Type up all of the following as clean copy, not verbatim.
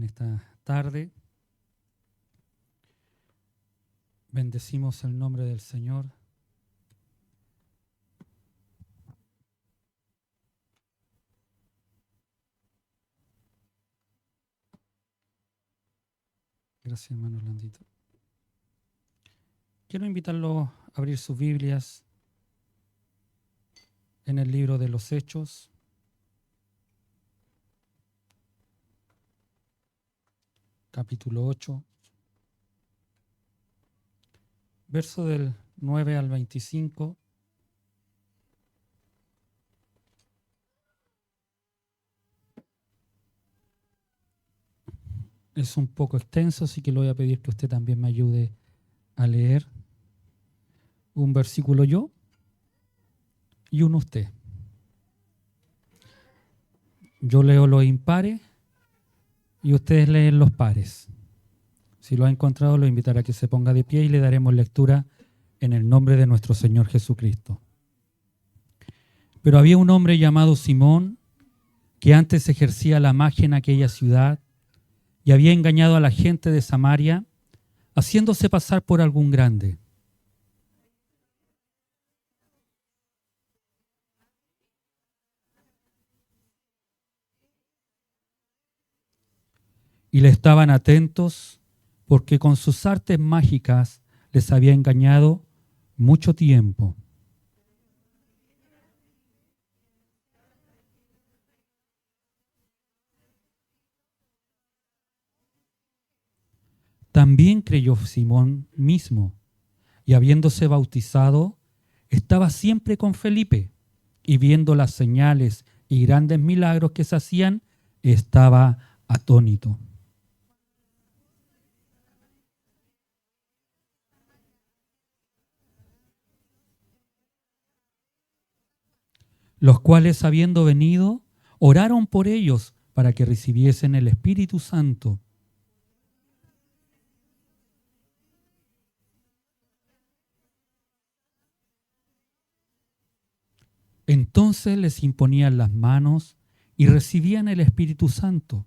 esta tarde. Bendecimos el nombre del Señor. Gracias, hermano Orlandito. Quiero invitarlo a abrir sus Biblias en el libro de los Hechos. Capítulo 8. Verso del 9 al 25. Es un poco extenso, así que le voy a pedir que usted también me ayude a leer. Un versículo yo y uno usted. Yo leo los impares y ustedes leen los pares. Si lo ha encontrado, lo invitaré a que se ponga de pie y le daremos lectura en el nombre de nuestro Señor Jesucristo. Pero había un hombre llamado Simón, que antes ejercía la magia en aquella ciudad y había engañado a la gente de Samaria, haciéndose pasar por algún grande. Y le estaban atentos, porque con sus artes mágicas les había engañado mucho tiempo. También creyó Simón mismo, y habiéndose bautizado, estaba siempre con Felipe, y viendo las señales y grandes milagros que se hacían, estaba atónito. Los cuales, habiendo venido, oraron por ellos para que recibiesen el Espíritu Santo. Entonces les imponían las manos y recibían el Espíritu Santo.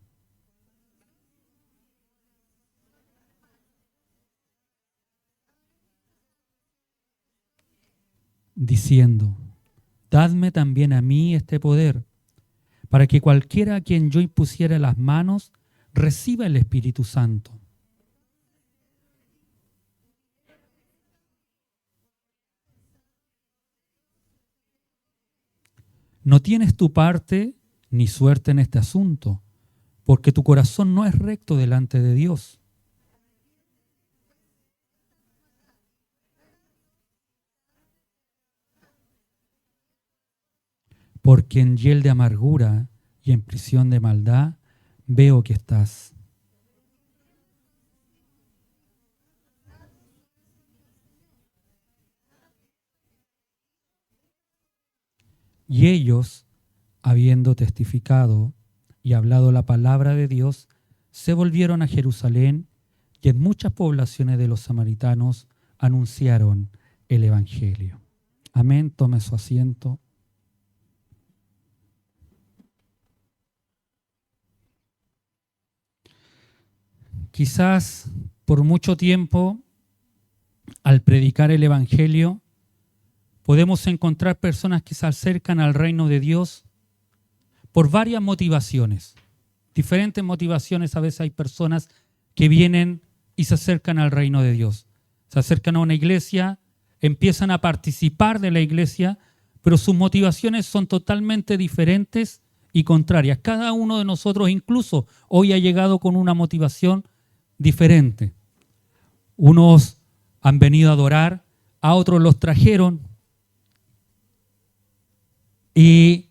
Diciendo: dadme también a mí este poder, para que cualquiera a quien yo impusiera las manos reciba el Espíritu Santo. No tienes tu parte ni suerte en este asunto, porque tu corazón no es recto delante de Dios. Porque en hiel de amargura y en prisión de maldad veo que estás. Y ellos, habiendo testificado y hablado la palabra de Dios, se volvieron a Jerusalén, y en muchas poblaciones de los samaritanos anunciaron el Evangelio. Amén. Tome su asiento. Quizás por mucho tiempo, al predicar el Evangelio, podemos encontrar personas que se acercan al reino de Dios por varias motivaciones. Diferentes motivaciones. A veces hay personas que vienen y se acercan al reino de Dios. Se acercan a una iglesia, empiezan a participar de la iglesia, pero sus motivaciones son totalmente diferentes y contrarias. Cada uno de nosotros incluso hoy ha llegado con una motivación diferente. Unos han venido a adorar, a otros los trajeron y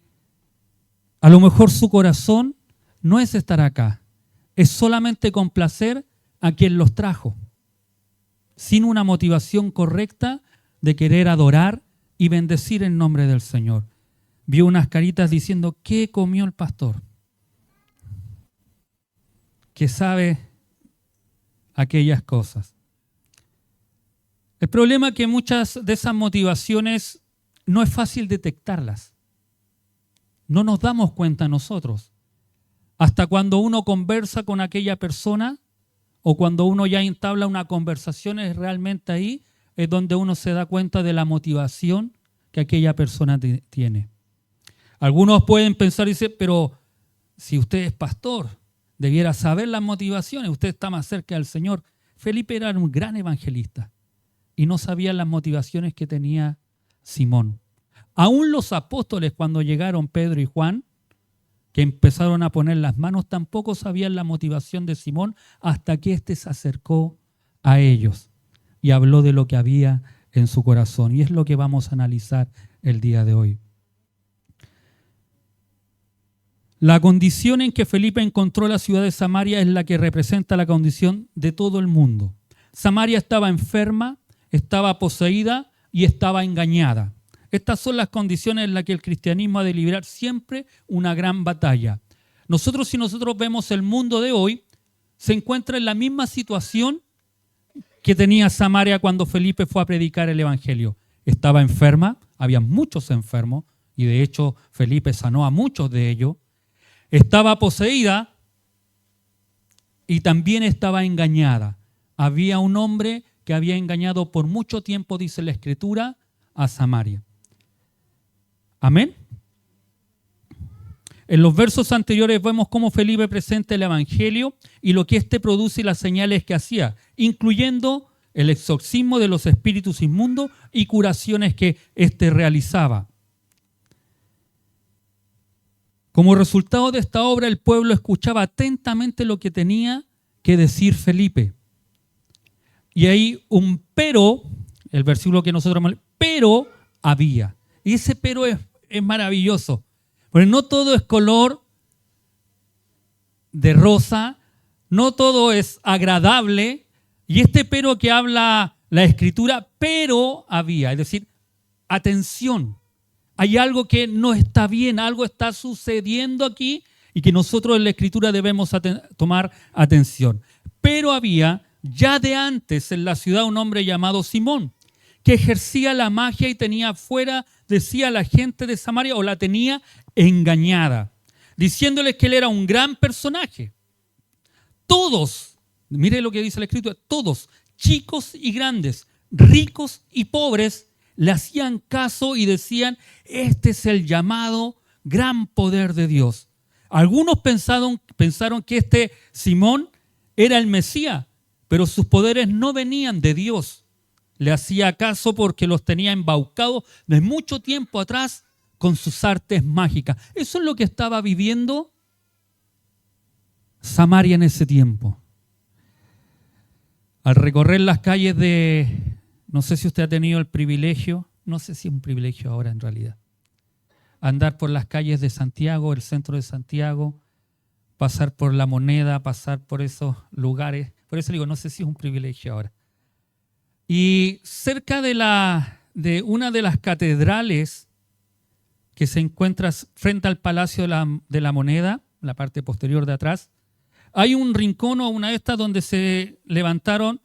a lo mejor su corazón no es estar acá, es solamente complacer a quien los trajo, sin una motivación correcta de querer adorar y bendecir el nombre del Señor. Vio unas caritas diciendo: ¿qué comió el pastor? Que sabe aquellas cosas. El problema es que muchas de esas motivaciones no es fácil detectarlas. No nos damos cuenta nosotros. hasta cuando uno conversa con aquella persona o cuando uno ya entabla una conversación, es realmente ahí es donde uno se da cuenta de la motivación que aquella persona tiene. Algunos pueden pensar y decir, pero si usted es pastor, debiera saber las motivaciones, usted está más cerca del Señor. Felipe era un gran evangelista y no sabía las motivaciones que tenía Simón. Aún los apóstoles, cuando llegaron Pedro y Juan, que empezaron a poner las manos, tampoco sabían la motivación de Simón hasta que éste se acercó a ellos y habló de lo que había en su corazón. Y es lo que vamos a analizar el día de hoy. La condición en que Felipe encontró la ciudad de Samaria es la que representa la condición de todo el mundo. Samaria estaba enferma, estaba poseída y estaba engañada. Estas son las condiciones en las que el cristianismo ha de librar siempre una gran batalla. Si nosotros vemos el mundo de hoy, se encuentra en la misma situación que tenía Samaria cuando Felipe fue a predicar el evangelio. Estaba enferma, había muchos enfermos, y de hecho Felipe sanó a muchos de ellos. Estaba poseída y también estaba engañada. Había un hombre que había engañado por mucho tiempo, dice la Escritura, a Samaria. Amén. En los versos anteriores vemos cómo Felipe presenta el evangelio y lo que éste produce y las señales que hacía, incluyendo el exorcismo de los espíritus inmundos y curaciones que éste realizaba. Como resultado de esta obra, el pueblo escuchaba atentamente lo que tenía que decir Felipe. Y hay un pero, el versículo que nosotros llamamos, pero había. Y ese pero es maravilloso. Porque no todo es color de rosa, no todo es agradable. Y este pero que habla la Escritura, pero había. Es decir, atención. Hay algo que no está bien, algo está sucediendo aquí y que nosotros en la Escritura debemos tomar atención. Pero había ya de antes en la ciudad un hombre llamado Simón, que ejercía la magia y tenía fuera de sí a la gente de Samaria, o la tenía engañada, diciéndoles que él era un gran personaje. Todos, mire lo que dice la Escritura, todos, chicos y grandes, ricos y pobres, le hacían caso y decían, este es el llamado gran poder de Dios. Algunos pensaron que este Simón era el Mesías, pero sus poderes no venían de Dios. Le hacía caso porque los tenía embaucados de mucho tiempo atrás con sus artes mágicas. Eso es lo que estaba viviendo Samaria en ese tiempo. Al recorrer las calles de... No sé si usted ha tenido el privilegio, no sé si es un privilegio ahora en realidad, andar por las calles de Santiago, el centro de Santiago, pasar por La Moneda, pasar por esos lugares. Por eso digo, no sé si es un privilegio ahora. Y cerca de una de las catedrales que se encuentra frente al Palacio de la Moneda, la parte posterior de atrás, hay un rincón o una de estas donde se levantaron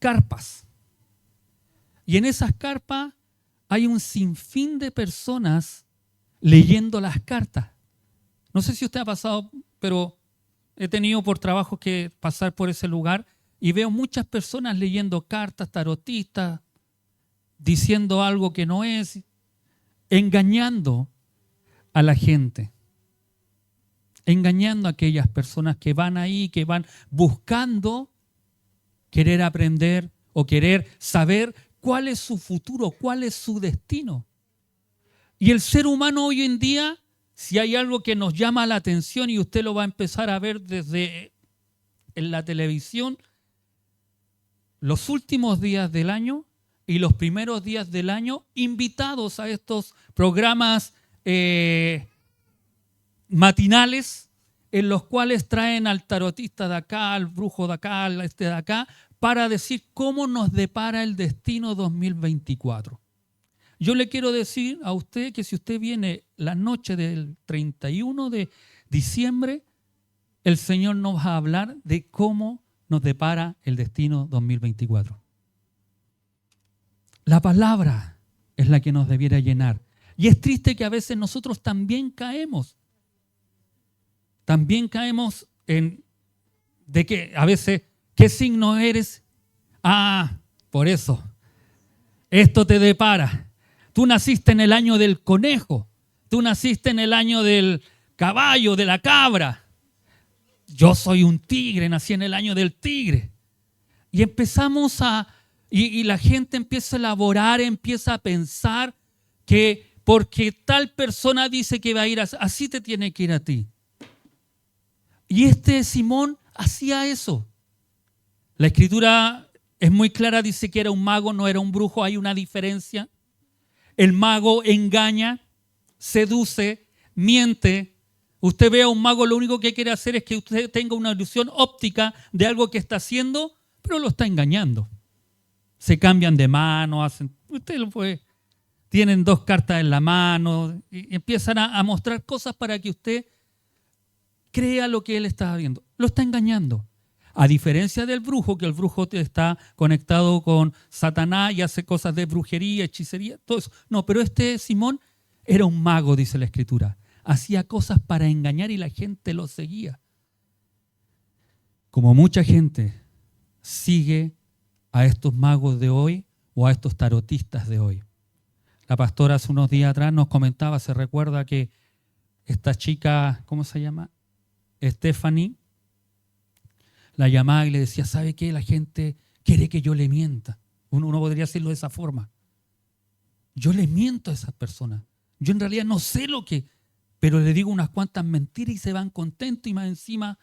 carpas. Y en esas carpas hay un sinfín de personas leyendo las cartas. No sé si usted ha pasado, pero he tenido por trabajo que pasar por ese lugar y veo muchas personas leyendo cartas, tarotistas, diciendo algo que no es, engañando a la gente. Engañando a aquellas personas que van ahí, que van buscando querer aprender o querer saber cuál es su futuro, cuál es su destino. Y el ser humano hoy en día, si hay algo que nos llama la atención y usted lo va a empezar a ver desde en la televisión, los últimos días del año y los primeros días del año, invitados a estos programas matinales en los cuales traen al tarotista de acá, al brujo de acá, al de acá, para decir cómo nos depara el destino 2024. Yo le quiero decir a usted que si usted viene la noche del 31 de diciembre, el Señor nos va a hablar de cómo nos depara el destino 2024. La palabra es la que nos debiera llenar. Y es triste que a veces nosotros también caemos también caemos de que a veces, ¿qué signo eres? Ah, por eso, esto te depara. Tú naciste en el año del conejo, tú naciste en el año del caballo, de la cabra. Yo soy un tigre, nací en el año del tigre. Y empezamos y la gente empieza a elaborar, empieza a pensar que porque tal persona dice que va a ir así te tiene que ir a ti. Y Simón hacía eso. La Escritura es muy clara, dice que era un mago, no era un brujo, hay una diferencia. El mago engaña, seduce, miente. Usted ve a un mago, lo único que quiere hacer es que usted tenga una ilusión óptica de algo que está haciendo, pero lo está engañando. Se cambian de mano, usted lo puede, tienen 2 cartas en la mano y empiezan a mostrar cosas para que usted crea lo que él está viendo. Lo está engañando. A diferencia del brujo, que el brujo está conectado con Satanás y hace cosas de brujería, hechicería, todo eso. No, pero Simón era un mago, dice la Escritura. Hacía cosas para engañar y la gente lo seguía. Como mucha gente sigue a estos magos de hoy o a estos tarotistas de hoy. La pastora hace unos días atrás nos comentaba, se recuerda que esta chica, ¿cómo se llama? Stephanie, la llamaba y le decía, ¿sabe qué? La gente quiere que yo le mienta. Uno podría decirlo de esa forma. Yo le miento a esas personas. Yo en realidad no sé lo que, pero le digo unas cuantas mentiras y se van contentos y más encima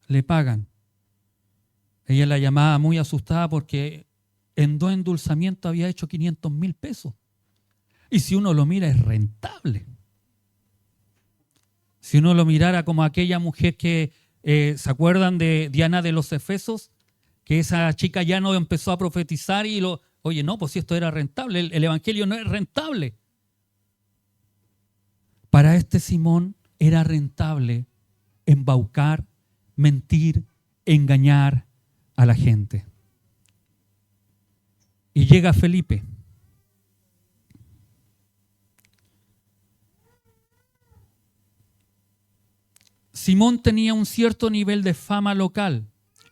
le pagan. Ella la llamaba muy asustada porque en 2 endulzamientos había hecho 500,000 pesos. Y si uno lo mira es rentable. Si uno lo mirara como aquella mujer que, ¿se acuerdan de Diana de los Efesos? Que esa chica ya no empezó a profetizar y oye, no, pues si esto era rentable, el evangelio no es rentable. Para Simón era rentable embaucar, mentir, engañar a la gente. Y llega Felipe. Simón tenía un cierto nivel de fama local.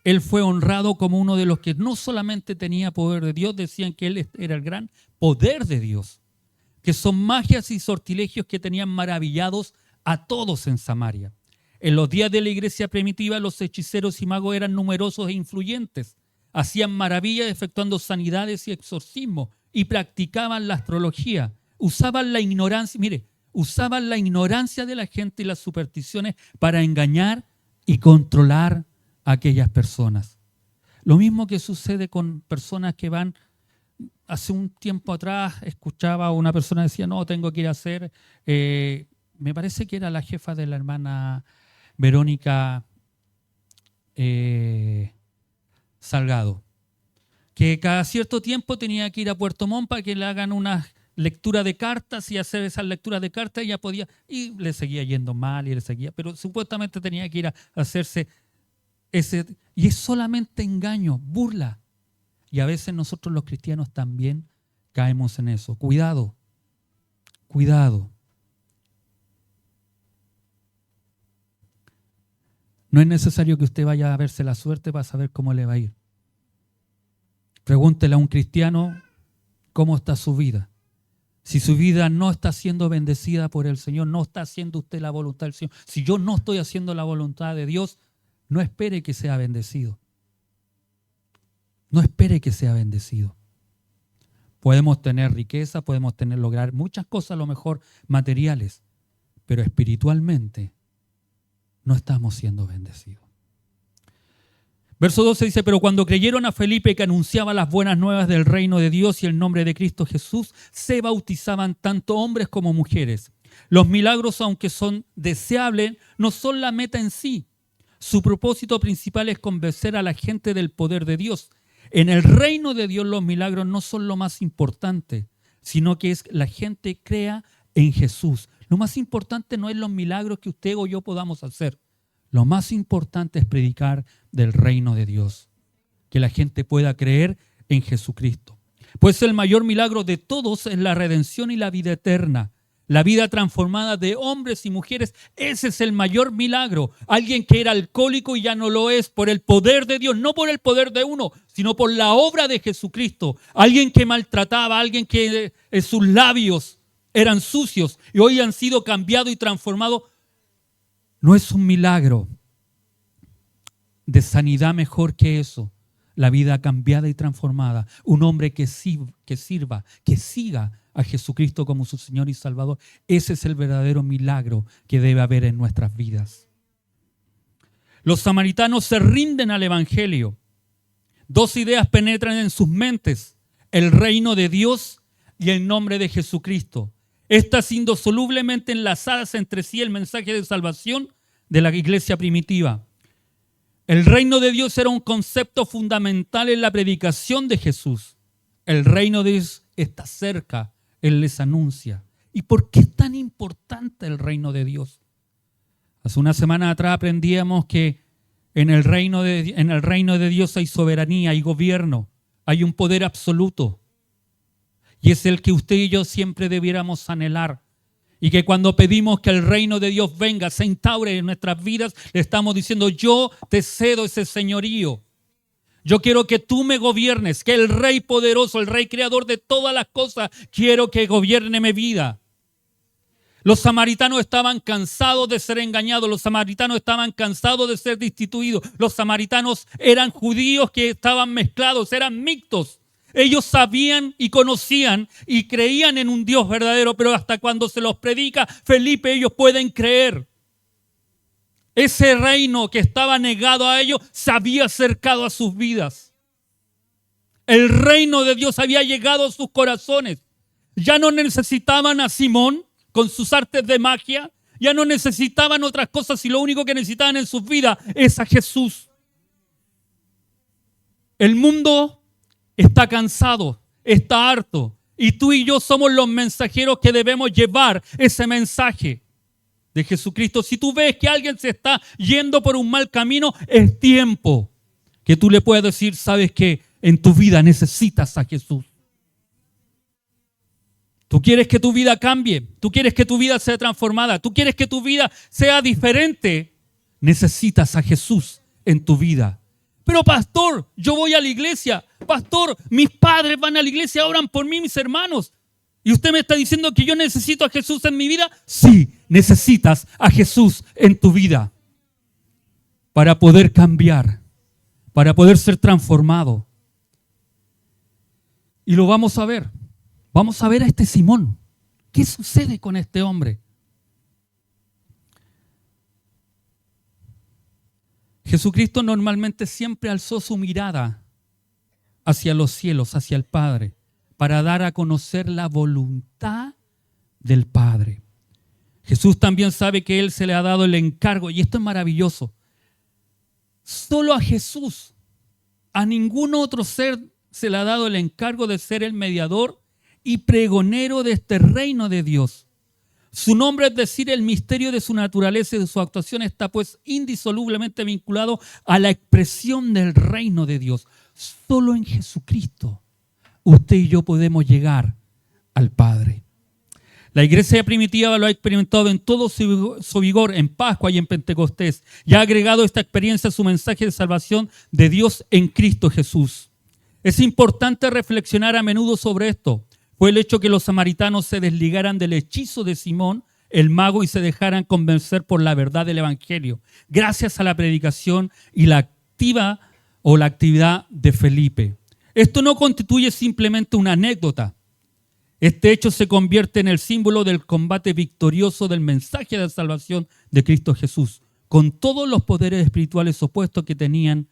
Él fue honrado como uno de los que no solamente tenía poder de Dios, decían que él era el gran poder de Dios, que son magias y sortilegios que tenían maravillados a todos en Samaria. En los días de la iglesia primitiva, los hechiceros y magos eran numerosos e influyentes. Hacían maravillas efectuando sanidades y exorcismos y practicaban la astrología. Usaban la ignorancia, usaban la ignorancia de la gente y las supersticiones para engañar y controlar a aquellas personas. Lo mismo que sucede con personas que van, hace un tiempo atrás escuchaba a una persona que decía, no, tengo que ir a hacer, me parece que era la jefa de la hermana Verónica Salgado, que cada cierto tiempo tenía que ir a Puerto Montt para que le hagan una lectura de cartas y hacer esas lecturas de cartas ella podía, y le seguía yendo mal y le seguía, pero supuestamente tenía que ir a hacerse ese, y es solamente engaño, burla. Y a veces nosotros los cristianos también caemos en eso. Cuidado, cuidado. No es necesario que usted vaya a verse la suerte para saber cómo le va a ir. Pregúntele a un cristiano cómo está su vida. Si su vida no está siendo bendecida por el Señor, no está haciendo usted la voluntad del Señor. Si yo no estoy haciendo la voluntad de Dios, no espere que sea bendecido. No espere que sea bendecido. Podemos tener riqueza, podemos lograr muchas cosas, a lo mejor materiales, pero espiritualmente no estamos siendo bendecidos. Verso 12 dice, pero cuando creyeron a Felipe que anunciaba las buenas nuevas del reino de Dios y el nombre de Cristo Jesús, se bautizaban tanto hombres como mujeres. Los milagros, aunque son deseables, no son la meta en sí. Su propósito principal es convencer a la gente del poder de Dios. En el reino de Dios los milagros no son lo más importante, sino que es la gente crea en Jesús. Lo más importante no es los milagros que usted o yo podamos hacer. Lo más importante es predicar del reino de Dios, que la gente pueda creer en Jesucristo. Pues el mayor milagro de todos es la redención y la vida eterna. La vida transformada de hombres y mujeres, ese es el mayor milagro. Alguien que era alcohólico y ya no lo es por el poder de Dios, no por el poder de uno, sino por la obra de Jesucristo. Alguien que maltrataba, alguien que sus labios eran sucios y hoy han sido cambiados y transformados. No es un milagro de sanidad mejor que eso. La vida cambiada y transformada. Un hombre que sirva, que siga a Jesucristo como su Señor y Salvador. Ese es el verdadero milagro que debe haber en nuestras vidas. Los samaritanos se rinden al Evangelio. Dos ideas penetran en sus mentes: el reino de Dios y el nombre de Jesucristo. Estas indisolublemente enlazadas entre sí, el mensaje de salvación de la iglesia primitiva. El reino de Dios era un concepto fundamental en la predicación de Jesús. El reino de Dios está cerca, Él les anuncia. ¿Y por qué es tan importante el reino de Dios? Hace una semana atrás aprendíamos que en el reino de Dios hay soberanía, hay gobierno, hay un poder absoluto. Y es el que usted y yo siempre debiéramos anhelar. Y que cuando pedimos que el reino de Dios venga, se instaure en nuestras vidas, le estamos diciendo: yo te cedo ese señorío. Yo quiero que tú me gobiernes, que el Rey poderoso, el Rey creador de todas las cosas, quiero que gobierne mi vida. Los samaritanos estaban cansados de ser engañados, los samaritanos estaban cansados de ser destituidos. Los samaritanos eran judíos que estaban mezclados, eran mixtos. Ellos sabían y conocían y creían en un Dios verdadero, pero hasta cuando se los predica Felipe, ellos pueden creer. Ese reino que estaba negado a ellos se había acercado a sus vidas. El reino de Dios había llegado a sus corazones. Ya no necesitaban a Simón con sus artes de magia. Ya no necesitaban otras cosas y lo único que necesitaban en sus vidas es a Jesús. El mundo está cansado, está harto. Y tú y yo somos los mensajeros que debemos llevar ese mensaje de Jesucristo. Si tú ves que alguien se está yendo por un mal camino, es tiempo que tú le puedas decir: sabes que en tu vida necesitas a Jesús. Tú quieres que tu vida cambie, tú quieres que tu vida sea transformada, tú quieres que tu vida sea diferente, necesitas a Jesús en tu vida. Pero pastor, yo voy a la iglesia. Pastor, mis padres van a la iglesia, oran por mí, mis hermanos. ¿Y usted me está diciendo que yo necesito a Jesús en mi vida? Sí, necesitas a Jesús en tu vida para poder cambiar, para poder ser transformado. Y lo vamos a ver. Vamos a ver a este Simón. ¿Qué sucede con este hombre? Jesucristo normalmente siempre alzó su mirada hacia los cielos, hacia el Padre, para dar a conocer la voluntad del Padre. Jesús también sabe que Él se le ha dado el encargo, y esto es maravilloso. Solo a Jesús, a ningún otro ser se le ha dado el encargo de ser el mediador y pregonero de este reino de Dios. Su nombre, es decir, el misterio de su naturaleza y de su actuación, está pues indisolublemente vinculado a la expresión del reino de Dios. Solo en Jesucristo usted y yo podemos llegar al Padre. La iglesia primitiva lo ha experimentado en todo su vigor, en Pascua y en Pentecostés, y ha agregado esta experiencia a su mensaje de salvación de Dios en Cristo Jesús. Es importante reflexionar a menudo sobre esto. Fue el hecho que los samaritanos se desligaran del hechizo de Simón, el mago, y se dejaran convencer por la verdad del Evangelio, gracias a la predicación y la actividad de Felipe. Esto no constituye simplemente una anécdota. Este hecho se convierte en el símbolo del combate victorioso del mensaje de salvación de Cristo Jesús, con todos los poderes espirituales opuestos que tenían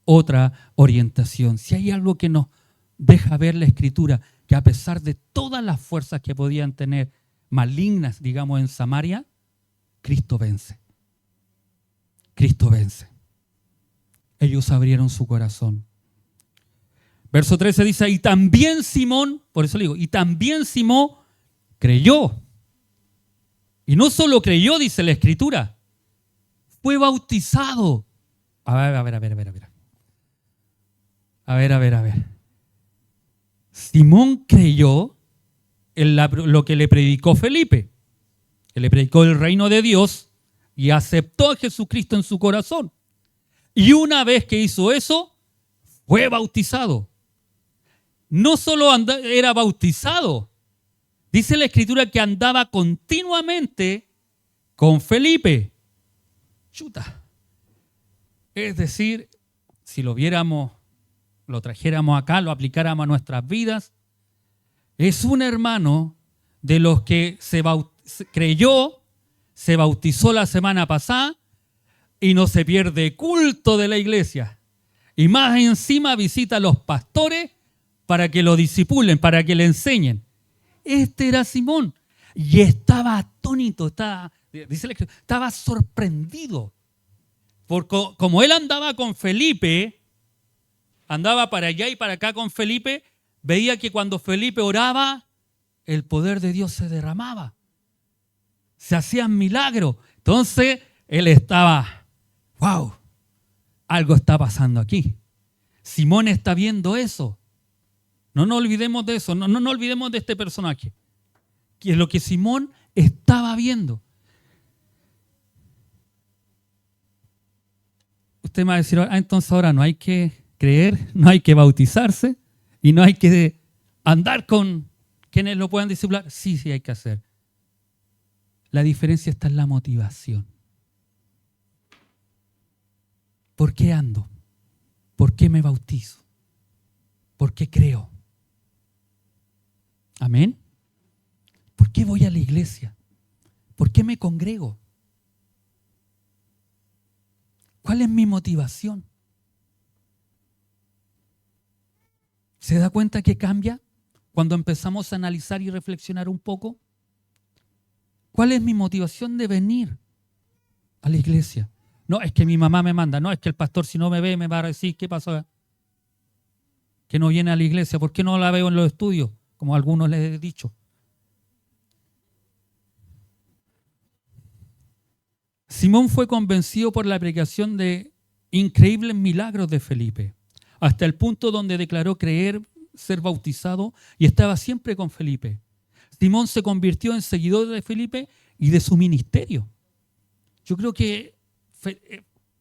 otra orientación. Si hay algo que nos deja ver la Escritura, que a pesar de todas las fuerzas que podían tener malignas, digamos, en Samaria, Cristo vence. Cristo vence. Ellos abrieron su corazón. Verso 13 dice: y también Simón, por eso le digo, y también Simón creyó. Y no solo creyó, dice la Escritura, fue bautizado. A ver. Simón creyó en lo que le predicó Felipe. Él le predicó el reino de Dios y aceptó a Jesucristo en su corazón. Y una vez que hizo eso, fue bautizado. No solo era bautizado, dice la Escritura que andaba continuamente con Felipe. Chuta. Es decir, si lo viéramos, lo trajéramos acá, lo aplicáramos a nuestras vidas, es un hermano de los que creyó, se bautizó la semana pasada y no se pierde culto de la iglesia. Y más encima visita a los pastores para que lo discipulen, para que le enseñen. Este era Simón y estaba atónito, estaba sorprendido. Porque como él andaba con Felipe, andaba para allá y para acá con Felipe, veía que cuando Felipe oraba, el poder de Dios se derramaba. Se hacían milagros. Entonces, él estaba, wow, algo está pasando aquí. Simón está viendo eso. No nos olvidemos de eso, no nos olvidemos de este personaje. Que es lo que Simón estaba viendo. Usted me va a decir, entonces ahora no hay que creer, no hay que bautizarse y no hay que andar con quienes lo puedan discipular. Sí, sí hay que hacer. La diferencia está en la motivación. ¿Por qué ando? ¿Por qué me bautizo? ¿Por qué creo? ¿Amén? ¿Por qué voy a la iglesia? ¿Por qué me congrego? ¿Cuál es mi motivación? ¿Se da cuenta que cambia cuando empezamos a analizar y reflexionar un poco? ¿Cuál es mi motivación de venir a la iglesia? No, es que mi mamá me manda. No, es que el pastor si no me ve me va a decir, ¿qué pasa? Que no viene a la iglesia. ¿Por qué no la veo en los estudios? Como a algunos les he dicho. Simón fue convencido por la predicación de increíbles milagros de Felipe, hasta el punto donde declaró creer, ser bautizado y estaba siempre con Felipe. Simón se convirtió en seguidor de Felipe y de su ministerio. Yo creo que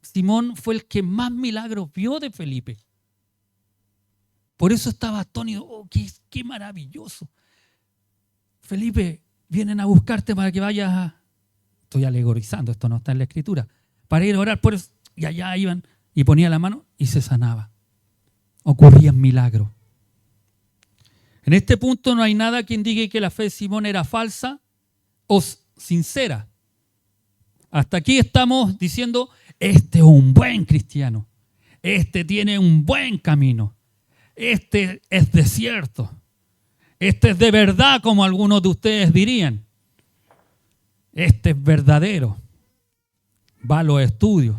Simón fue el que más milagros vio de Felipe. Por eso estaba atónito. Oh, qué maravilloso. Felipe, vienen a buscarte para que vayas a... Estoy alegorizando, esto no está en la Escritura. Para ir a orar por eso. Y allá iban y ponía la mano y se sanaba. Ocurrían milagros. En este punto no hay nada que indique que la fe de Simón era falsa o sincera. Hasta aquí estamos diciendo, este es un buen cristiano. Este tiene un buen camino. Este es de cierto. Este es de verdad, como algunos de ustedes dirían. Este es verdadero. Va a los estudios.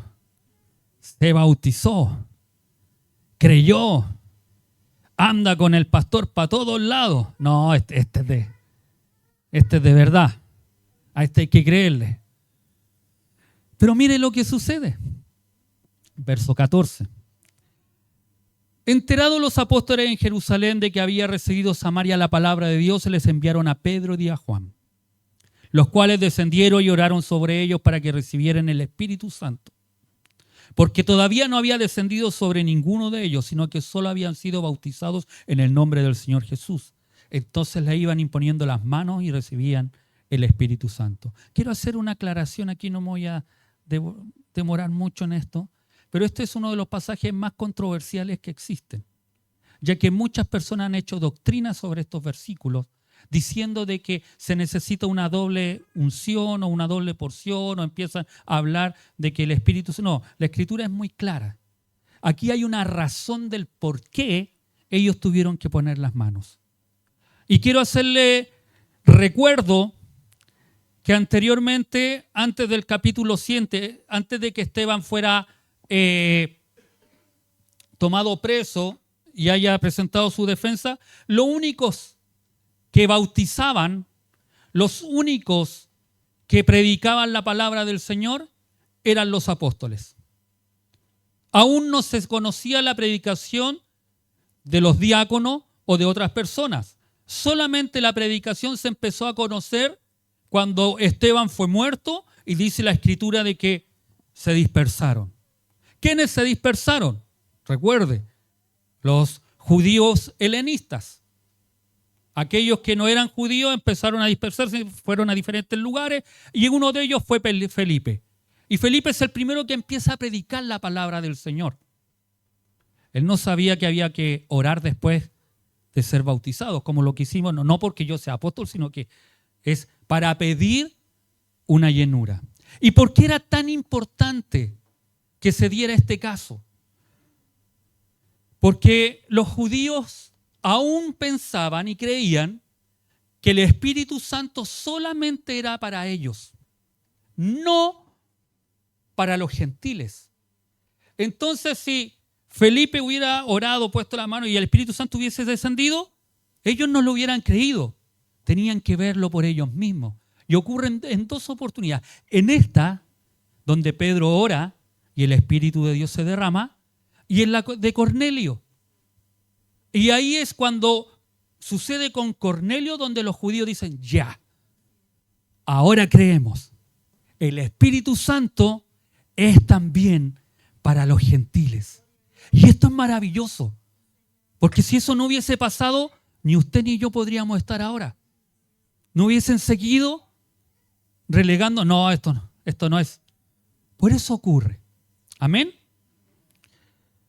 Se bautizó. Creyó. Anda con el pastor para todos lados. No, este es de verdad. A este hay que creerle. Pero mire lo que sucede. Verso 14. Enterados los apóstoles en Jerusalén de que había recibido Samaria la palabra de Dios, se les enviaron a Pedro y a Juan, los cuales descendieron y oraron sobre ellos para que recibieran el Espíritu Santo. Porque todavía no había descendido sobre ninguno de ellos, sino que solo habían sido bautizados en el nombre del Señor Jesús. Entonces le iban imponiendo las manos y recibían el Espíritu Santo. Quiero hacer una aclaración aquí, no me voy a demorar mucho en esto, pero este es uno de los pasajes más controversiales que existen, ya que muchas personas han hecho doctrina sobre estos versículos, diciendo de que se necesita una doble unción o una doble porción, o empiezan a hablar de que el Espíritu... No, la Escritura es muy clara. Aquí hay una razón del por qué ellos tuvieron que poner las manos. Y quiero hacerle recuerdo que anteriormente, antes del capítulo 7, antes de que Esteban fuera tomado preso y haya presentado su defensa, los únicos que bautizaban, los únicos que predicaban la palabra del Señor eran los apóstoles. Aún no se conocía la predicación de los diáconos o de otras personas. Solamente la predicación se empezó a conocer cuando Esteban fue muerto y dice la escritura de que se dispersaron. ¿Quiénes se dispersaron? Recuerde, los judíos helenistas. Aquellos que no eran judíos empezaron a dispersarse, fueron a diferentes lugares y uno de ellos fue Felipe. Y Felipe es el primero que empieza a predicar la palabra del Señor. Él no sabía que había que orar después de ser bautizados, como lo que hicimos, no porque yo sea apóstol, sino que es para pedir una llenura. ¿Y por qué era tan importante que se diera este caso? Porque los judíos aún pensaban y creían que el Espíritu Santo solamente era para ellos, no para los gentiles. Entonces, si Felipe hubiera orado, puesto la mano y el Espíritu Santo hubiese descendido, ellos no lo hubieran creído. Tenían que verlo por ellos mismos. Y ocurre en dos oportunidades. En esta, donde Pedro ora y el Espíritu de Dios se derrama, y en la de Cornelio. Y ahí es cuando sucede con Cornelio, donde los judíos dicen, ya, ahora creemos. El Espíritu Santo es también para los gentiles. Y esto es maravilloso, porque si eso no hubiese pasado, ni usted ni yo podríamos estar ahora. No hubiesen seguido relegando, no, esto no es. Por eso ocurre. Amén.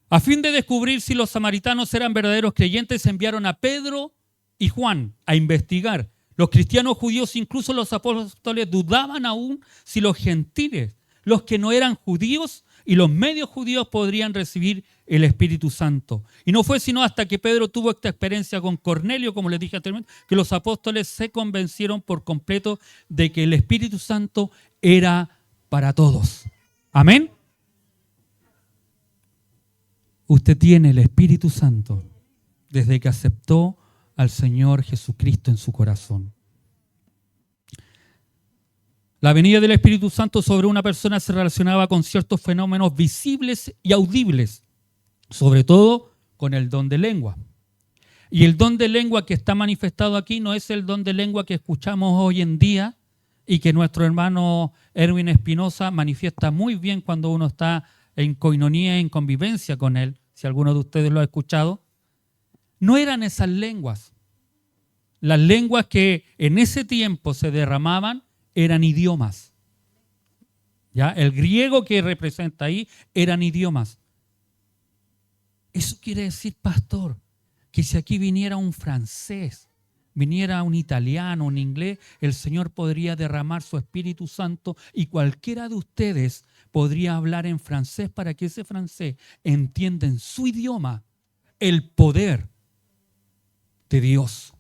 A fin de descubrir si los samaritanos eran verdaderos creyentes, enviaron a Pedro y Juan a investigar. Los cristianos judíos, incluso los apóstoles, dudaban aún si los gentiles, los que no eran judíos y los medios judíos podrían recibir el Espíritu Santo. Y no fue sino hasta que Pedro tuvo esta experiencia con Cornelio, como les dije anteriormente, que los apóstoles se convencieron por completo de que el Espíritu Santo era para todos. Amén. Usted tiene el Espíritu Santo desde que aceptó al Señor Jesucristo en su corazón. La venida del Espíritu Santo sobre una persona se relacionaba con ciertos fenómenos visibles y audibles, sobre todo con el don de lengua. Y el don de lengua que está manifestado aquí no es el don de lengua que escuchamos hoy en día y que nuestro hermano Erwin Espinosa manifiesta muy bien cuando uno está en coinonía, en convivencia con él, si alguno de ustedes lo ha escuchado. No eran esas lenguas. Las lenguas que en ese tiempo se derramaban eran idiomas. ¿Ya? El griego que representa ahí eran idiomas. Eso quiere decir, pastor, que si aquí viniera un francés, viniera un italiano, un inglés, el Señor podría derramar su Espíritu Santo y cualquiera de ustedes podría hablar en francés para que ese francés entienda en su idioma el poder de Dios.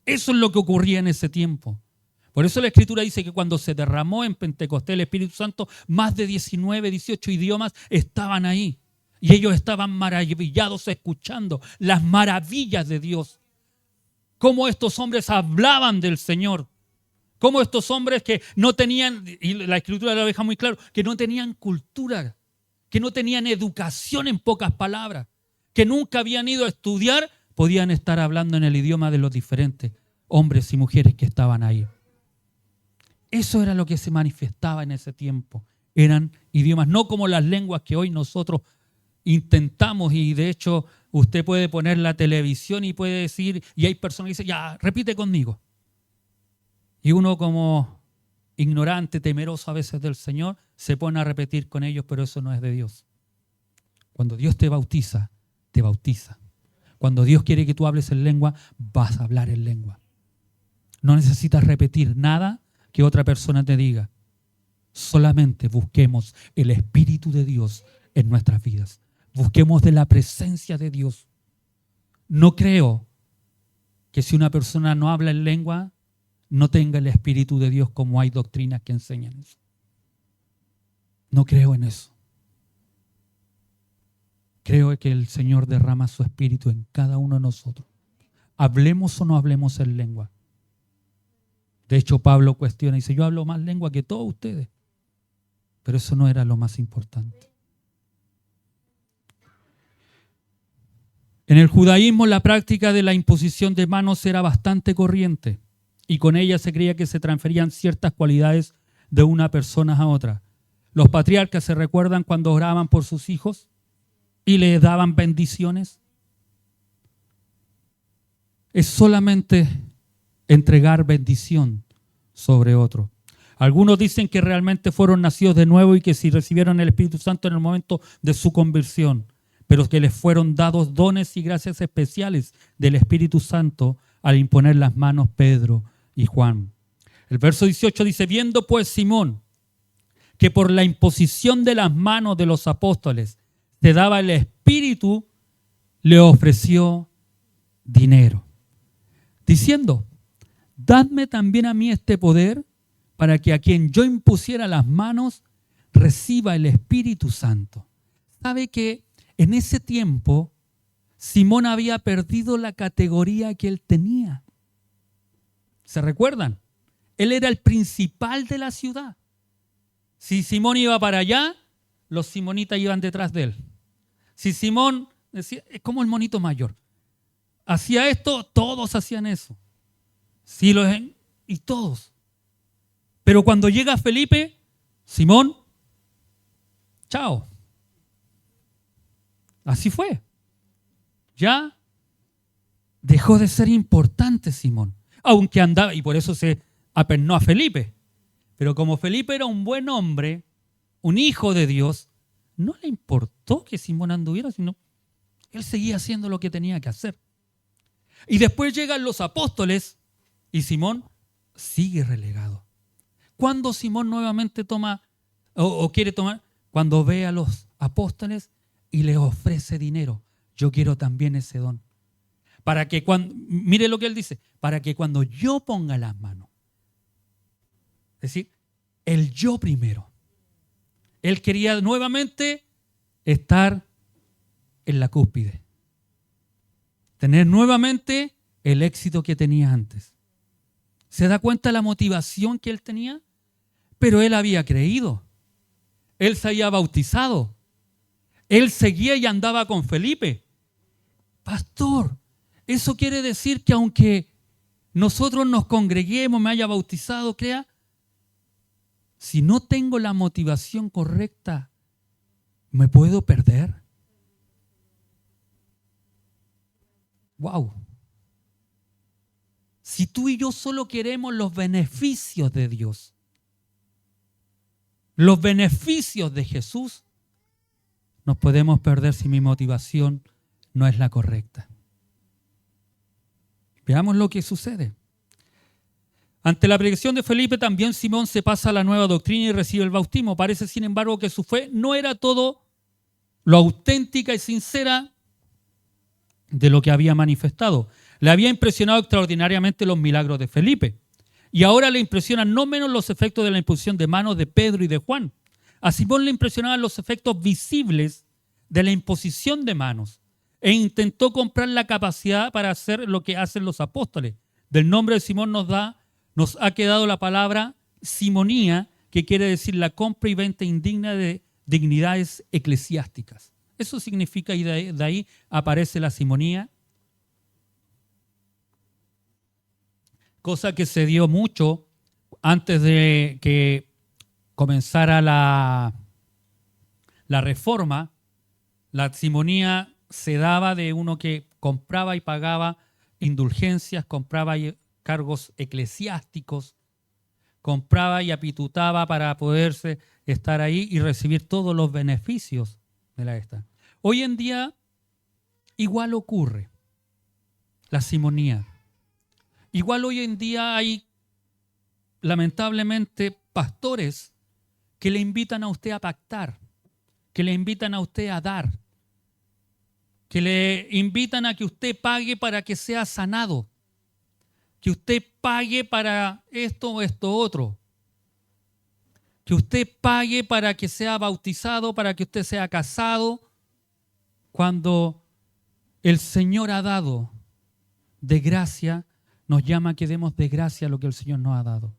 Eso es lo que ocurría en ese tiempo. Por eso la Escritura dice que cuando se derramó en Pentecostés el Espíritu Santo, más de 19, 18 idiomas estaban ahí. Y ellos estaban maravillados escuchando las maravillas de Dios. Cómo estos hombres hablaban del Señor. Cómo estos hombres que no tenían, y la Escritura lo deja muy claro, que no tenían cultura, que no tenían educación en pocas palabras, que nunca habían ido a estudiar, podían estar hablando en el idioma de los diferentes hombres y mujeres que estaban ahí. Eso era lo que se manifestaba en ese tiempo. Eran idiomas, no como las lenguas que hoy nosotros intentamos, y de hecho usted puede poner la televisión y puede decir, y hay personas que dicen, ya, repite conmigo. Y uno como ignorante, temeroso a veces del Señor, se pone a repetir con ellos, pero eso no es de Dios. Cuando Dios te bautiza, te bautiza. Cuando Dios quiere que tú hables en lengua, vas a hablar en lengua. No necesitas repetir nada que otra persona te diga. Solamente busquemos el Espíritu de Dios en nuestras vidas. Busquemos de la presencia de Dios. No creo que si una persona no habla en lengua, no tenga el Espíritu de Dios, como hay doctrinas que enseñan eso. No creo en eso. Creo que el Señor derrama su Espíritu en cada uno de nosotros. Hablemos o no hablemos en lengua. De hecho, Pablo cuestiona y dice, yo hablo más lengua que todos ustedes. Pero eso no era lo más importante. En el judaísmo la práctica de la imposición de manos era bastante corriente. y con ella se creía que se transferían ciertas cualidades de una persona a otra. Los patriarcas se recuerdan cuando oraban por sus hijos y les daban bendiciones. Es solamente entregar bendición sobre otro. Algunos dicen que realmente fueron nacidos de nuevo y que si recibieron el Espíritu Santo en el momento de su conversión, pero que les fueron dados dones y gracias especiales del Espíritu Santo al imponer las manos Pedro y Juan. El verso 18 dice, viendo pues Simón que por la imposición de las manos de los apóstoles se daba el Espíritu, le ofreció dinero, diciendo, dadme también a mí este poder para que a quien yo impusiera las manos reciba el Espíritu Santo. ¿Sabe que en ese tiempo Simón había perdido la categoría que él tenía? ¿Se recuerdan? Él era el principal de la ciudad. Si Simón iba para allá, los simonitas iban detrás de él. Si Simón, decía, es como el monito mayor, hacía esto, todos hacían eso. Y todos. Pero cuando llega Felipe, Simón, chao. Así fue. Ya dejó de ser importante Simón. Aunque andaba, y por eso se apernó a Felipe. Pero como Felipe era un buen hombre, un hijo de Dios, no le importó que Simón anduviera, sino él seguía haciendo lo que tenía que hacer. Y después llegan los apóstoles y Simón sigue relegado. ¿Cuándo Simón nuevamente toma o quiere tomar? Cuando ve a los apóstoles y les ofrece dinero. Yo quiero también ese don. Para que cuando, mire lo que él dice, para que cuando yo ponga las manos, es decir, el yo primero. Él quería nuevamente estar en la cúspide. Tener nuevamente el éxito que tenía antes. ¿Se da cuenta la motivación que él tenía? Pero él había creído. Él se había bautizado. Él seguía y andaba con Felipe. Pastor, eso quiere decir que aunque nosotros nos congreguemos, me haya bautizado, crea, si no tengo la motivación correcta, ¿me puedo perder? ¡Wow! Si tú y yo solo queremos los beneficios de Dios, los beneficios de Jesús, nos podemos perder si mi motivación no es la correcta. Veamos lo que sucede. Ante la predicación de Felipe, también Simón se pasa a la nueva doctrina y recibe el bautismo. Parece, sin embargo, que su fe no era todo lo auténtica y sincera de lo que había manifestado. Le había impresionado extraordinariamente los milagros de Felipe. Y ahora le impresionan no menos los efectos de la imposición de manos de Pedro y de Juan. A Simón le impresionaban los efectos visibles de la imposición de manos e intentó comprar la capacidad para hacer lo que hacen los apóstoles. Del nombre de Simón nos ha quedado la palabra simonía, que quiere decir la compra y venta indigna de dignidades eclesiásticas. Eso significa, y de ahí aparece la simonía, cosa que se dio mucho antes de que comenzara la reforma. La simonía se daba de uno que compraba y pagaba indulgencias, compraba cargos eclesiásticos, compraba y apitutaba para poderse estar ahí y recibir todos los beneficios de la esta. Hoy en día igual ocurre la simonía. Igual hoy en día hay, lamentablemente, pastores que le invitan a usted a pactar, que le invitan a usted a dar, que le invitan a que usted pague para que sea sanado, que usted pague para esto o esto otro, que usted pague para que sea bautizado, para que usted sea casado, cuando el Señor ha dado de gracia, nos llama a que demos de gracia lo que el Señor nos ha dado.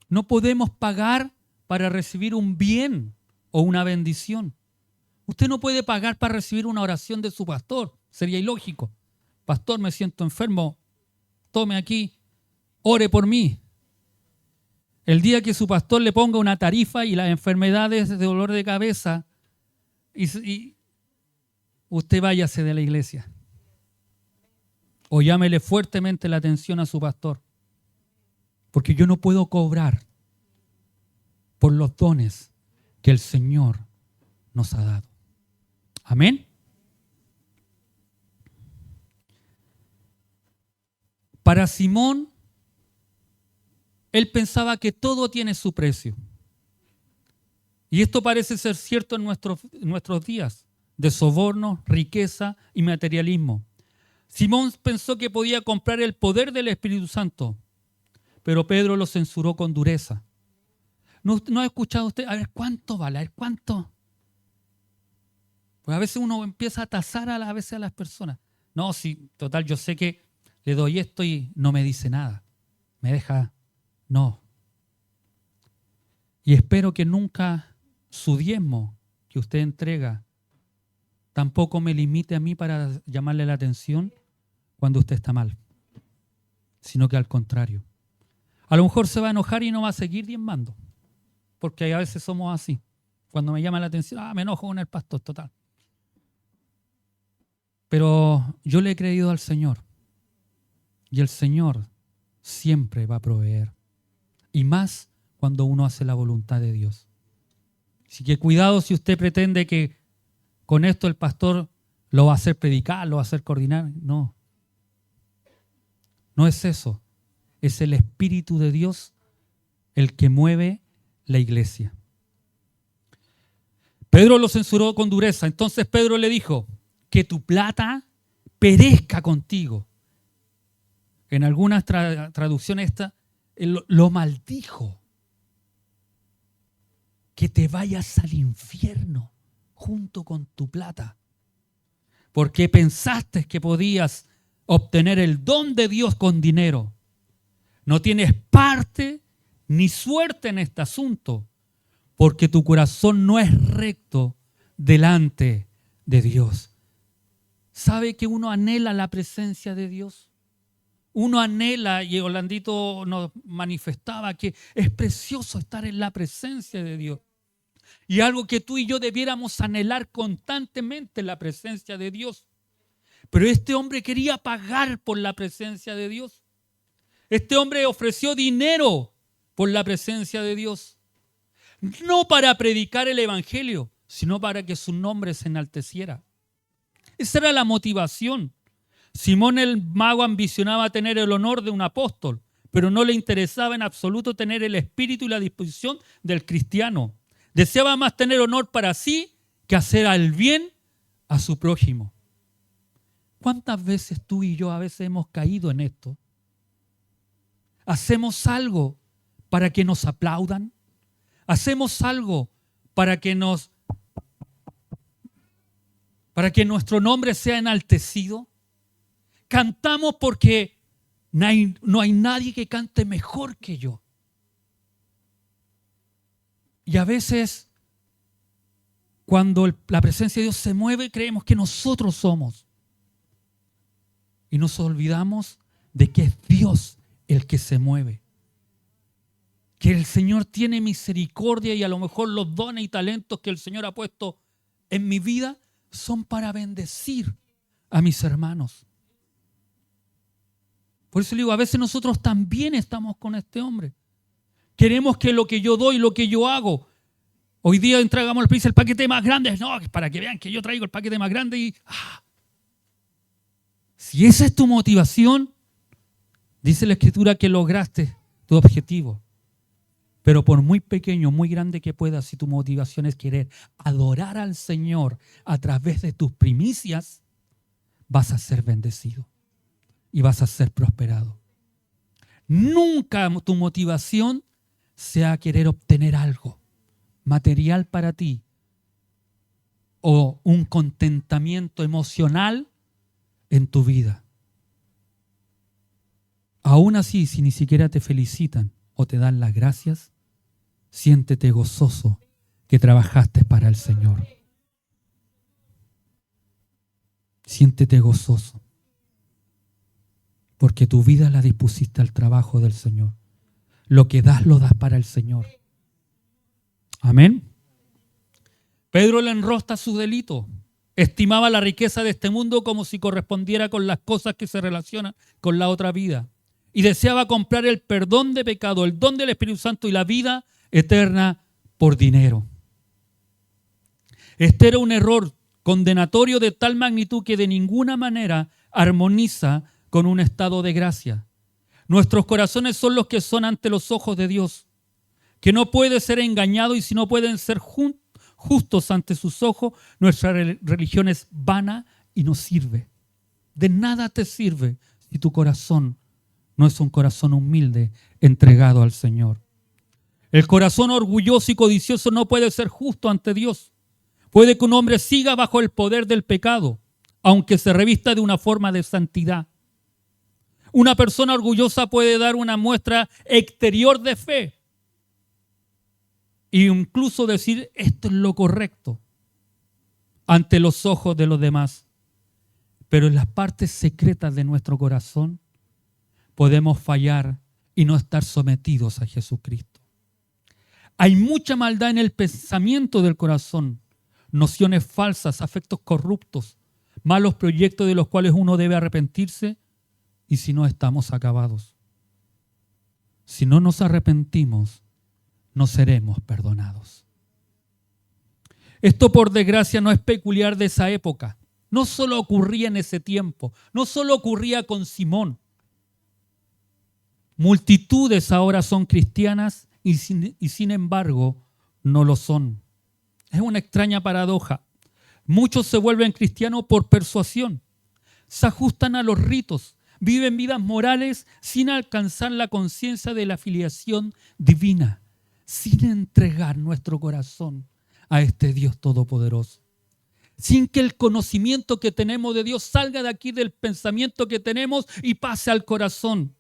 No podemos pagar para recibir un bien o una bendición. Usted no puede pagar para recibir una oración de su pastor. Sería ilógico. Pastor, me siento enfermo. Tome aquí ore por mí. El día que su pastor le ponga una tarifa y las enfermedades de dolor de cabeza, y usted váyase de la iglesia. O llámele fuertemente la atención a su pastor. Porque yo no puedo cobrar por los dones que el Señor nos ha dado. Amén. Para Simón, él pensaba que todo tiene su precio. Y esto parece ser cierto en nuestros días, de soborno, riqueza y materialismo. Simón pensó que podía comprar el poder del Espíritu Santo, pero Pedro lo censuró con dureza. ¿No ha escuchado usted? A ver, ¿cuánto vale? A ver, ¿cuánto? Pues a veces uno empieza a tasar a veces a las personas. No, sí, total, yo sé que le doy esto y no me dice nada. Me deja, no. Y espero que nunca su diezmo que usted entrega tampoco me limite a mí para llamarle la atención cuando usted está mal, sino que al contrario. A lo mejor se va a enojar y no va a seguir diezmando, porque a veces somos así. Cuando me llama la atención, me enojo con el pastor, total. Pero yo le he creído al Señor y el Señor siempre va a proveer. Y más cuando uno hace la voluntad de Dios. Así que cuidado si usted pretende que con esto el pastor lo va a hacer predicar, lo va a hacer coordinar. No. No es eso. Es el Espíritu de Dios el que mueve la iglesia. Pedro lo censuró con dureza. Entonces Pedro le dijo, que tu plata perezca contigo. En algunas traducciones lo maldijo. Que te vayas al infierno junto con tu plata. Porque pensaste que podías obtener el don de Dios con dinero. No tienes parte ni suerte en este asunto, porque tu corazón no es recto delante de Dios. ¿Sabe que uno anhela la presencia de Dios? Uno anhela, y Orlandito nos manifestaba que es precioso estar en la presencia de Dios. Y algo que tú y yo debiéramos anhelar constantemente, la presencia de Dios. Pero este hombre quería pagar por la presencia de Dios. Este hombre ofreció dinero por la presencia de Dios. No para predicar el evangelio, sino para que su nombre se enalteciera. Esa era la motivación. Simón el mago ambicionaba tener el honor de un apóstol, pero no le interesaba en absoluto tener el espíritu y la disposición del cristiano. Deseaba más tener honor para sí que hacer el bien a su prójimo. ¿Cuántas veces tú y yo a veces hemos caído en esto? ¿Hacemos algo para que nos aplaudan? ¿Hacemos algo para que nuestro nombre sea enaltecido? Cantamos porque no hay nadie que cante mejor que yo. Y a veces, cuando la presencia de Dios se mueve, creemos que nosotros somos. Y nos olvidamos de que es Dios el que se mueve. Que el Señor tiene misericordia y a lo mejor los dones y talentos que el Señor ha puesto en mi vida son para bendecir a mis hermanos. Por eso le digo, a veces nosotros también estamos con este hombre. Queremos que lo que yo doy, lo que yo hago, hoy día entregamos el paquete más grande. No, para que vean que yo traigo el paquete más grande y... Si esa es tu motivación, dice la Escritura que lograste tu objetivo. Pero por muy pequeño, muy grande que puedas, si tu motivación es querer adorar al Señor a través de tus primicias, vas a ser bendecido y vas a ser prosperado. Nunca tu motivación sea querer obtener algo material para ti o un contentamiento emocional en tu vida. Aún así, si ni siquiera te felicitan o te dan las gracias, siéntete gozoso que trabajaste para el Señor. Siéntete gozoso. Porque tu vida la dispusiste al trabajo del Señor. Lo que das, lo das para el Señor. Amén. Pedro le enrosta su delito. Estimaba la riqueza de este mundo como si correspondiera con las cosas que se relacionan con la otra vida. Y deseaba comprar el perdón de pecado, el don del Espíritu Santo y la vida eterna por dinero. Este era un error condenatorio de tal magnitud que de ninguna manera armoniza con un estado de gracia. Nuestros corazones son los que son ante los ojos de Dios, que no puede ser engañado, y si no pueden ser justos ante sus ojos, nuestra religión es vana y no sirve. De nada te sirve si tu corazón no es un corazón humilde, entregado al Señor. El corazón orgulloso y codicioso no puede ser justo ante Dios. Puede que un hombre siga bajo el poder del pecado, aunque se revista de una forma de santidad. Una persona orgullosa puede dar una muestra exterior de fe e incluso decir esto es lo correcto ante los ojos de los demás. Pero en las partes secretas de nuestro corazón podemos fallar y no estar sometidos a Jesucristo. Hay mucha maldad en el pensamiento del corazón, nociones falsas, afectos corruptos, malos proyectos de los cuales uno debe arrepentirse, y si no, estamos acabados. Si no nos arrepentimos, no seremos perdonados. Esto, por desgracia, no es peculiar de esa época. No solo ocurría en ese tiempo, no solo ocurría con Simón. Multitudes ahora son cristianas y sin embargo no lo son. Es una extraña paradoja. Muchos se vuelven cristianos por persuasión, se ajustan a los ritos, viven vidas morales sin alcanzar la conciencia de la filiación divina, sin entregar nuestro corazón a este Dios todopoderoso. Sin que el conocimiento que tenemos de Dios salga de aquí del pensamiento que tenemos y pase al corazón.